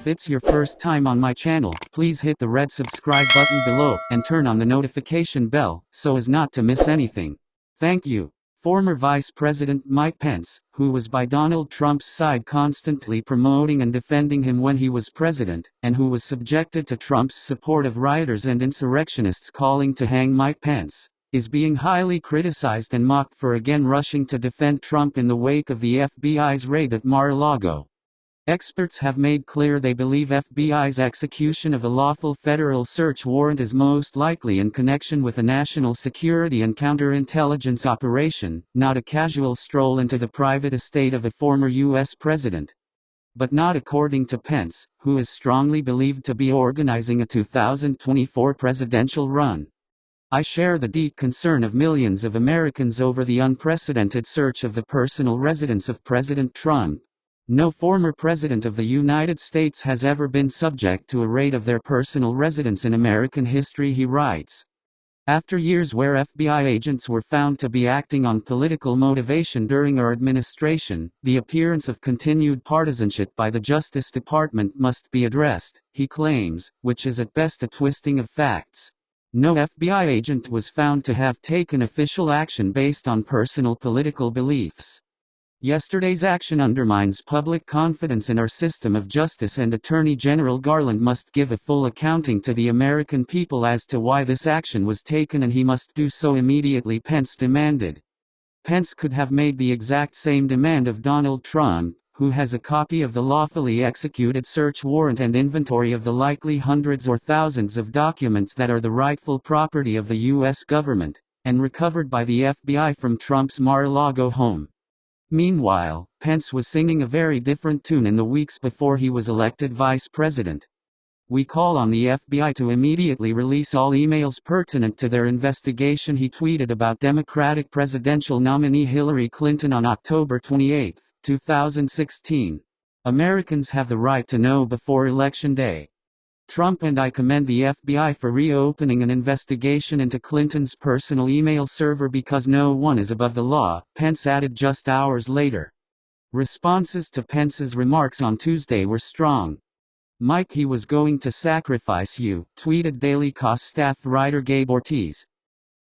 If it's your first time on my channel, please hit the red subscribe button below and turn on the notification bell so as not to miss anything. Thank you. Former Vice President Mike Pence, who was by Donald Trump's side constantly promoting and defending him when he was president, and who was subjected to Trump's support of rioters and insurrectionists calling to hang Mike Pence, is being highly criticized and mocked for again rushing to defend Trump in the wake of the FBI's raid at Mar-a-Lago. Experts have made clear they believe FBI's execution of a lawful federal search warrant is most likely in connection with a national security and counterintelligence operation, not a casual stroll into the private estate of a former U.S. president. But not according to Pence, who is strongly believed to be organizing a 2024 presidential run. I share the deep concern of millions of Americans over the unprecedented search of the personal residence of President Trump. No former president of the United States has ever been subject to a raid of their personal residence in American history, he writes. After years where FBI agents were found to be acting on political motivation during our administration, the appearance of continued partisanship by the Justice Department must be addressed, he claims, which is at best a twisting of facts. No FBI agent was found to have taken official action based on personal political beliefs. Yesterday's action undermines public confidence in our system of justice, and Attorney General Garland must give a full accounting to the American people as to why this action was taken, and he must do so immediately, Pence demanded. Pence could have made the exact same demand of Donald Trump, who has a copy of the lawfully executed search warrant and inventory of the likely hundreds or thousands of documents that are the rightful property of the U.S. government, and recovered by the FBI from Trump's Mar-a-Lago home. Meanwhile, Pence was singing a very different tune in the weeks before he was elected vice president. We call on the FBI to immediately release all emails pertinent to their investigation, he tweeted about Democratic presidential nominee Hillary Clinton on October 28, 2016. Americans have the right to know before Election Day. Trump and I commend the FBI for reopening an investigation into Clinton's personal email server because no one is above the law, Pence added just hours later. Responses to Pence's remarks on Tuesday were strong. "Mike, he was going to sacrifice you," tweeted Daily Kos staff writer Gabe Ortiz.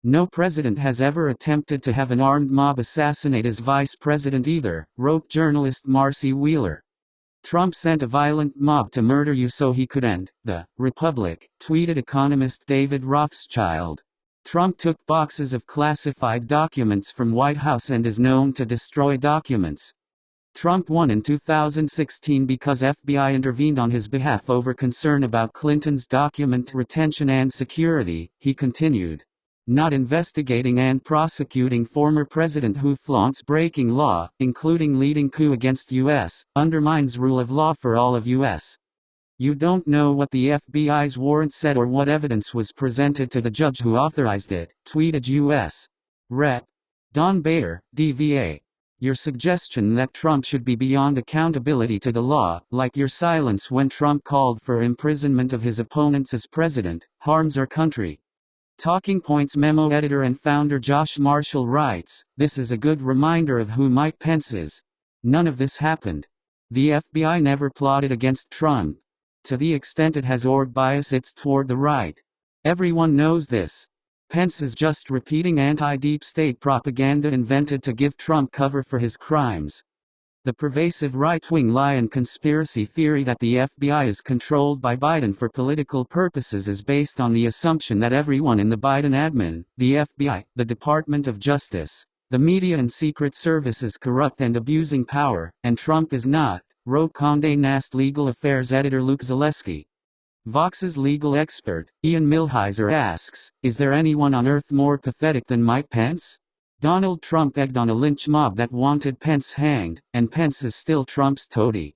"No president has ever attempted to have an armed mob assassinate his vice president either," wrote journalist Marcy Wheeler. "Trump sent a violent mob to murder you so he could end the republic," tweeted economist David Rothschild. "Trump took boxes of classified documents from White House and is known to destroy documents. Trump won in 2016 because FBI intervened on his behalf over concern about Clinton's document retention and security," he continued. "Not investigating and prosecuting former president who flaunts breaking law, including leading coup against U.S., undermines rule of law for all of U.S. You don't know what the FBI's warrant said or what evidence was presented to the judge who authorized it," tweeted U.S. Rep. Don Bayer, DVA. "Your suggestion that Trump should be beyond accountability to the law, like your silence when Trump called for imprisonment of his opponents as president, harms our country." Talking Points memo editor and founder Josh Marshall writes, "This is a good reminder of who Mike Pence is. None of this happened. The FBI never plotted against Trump. To the extent it has org bias, it's toward the right. Everyone knows this. Pence is just repeating anti-deep state propaganda invented to give Trump cover for his crimes." The pervasive right-wing lie and conspiracy theory that the FBI is controlled by Biden for political purposes is based on the assumption that everyone in the Biden admin, the FBI, the Department of Justice, the media and Secret Service is corrupt and abusing power, and Trump is not, wrote Condé Nast legal affairs editor Luke Zaleski. Vox's legal expert, Ian Millhiser asks, "Is there anyone on earth more pathetic than Mike Pence? Donald Trump egged on a lynch mob that wanted Pence hanged, and Pence is still Trump's toady.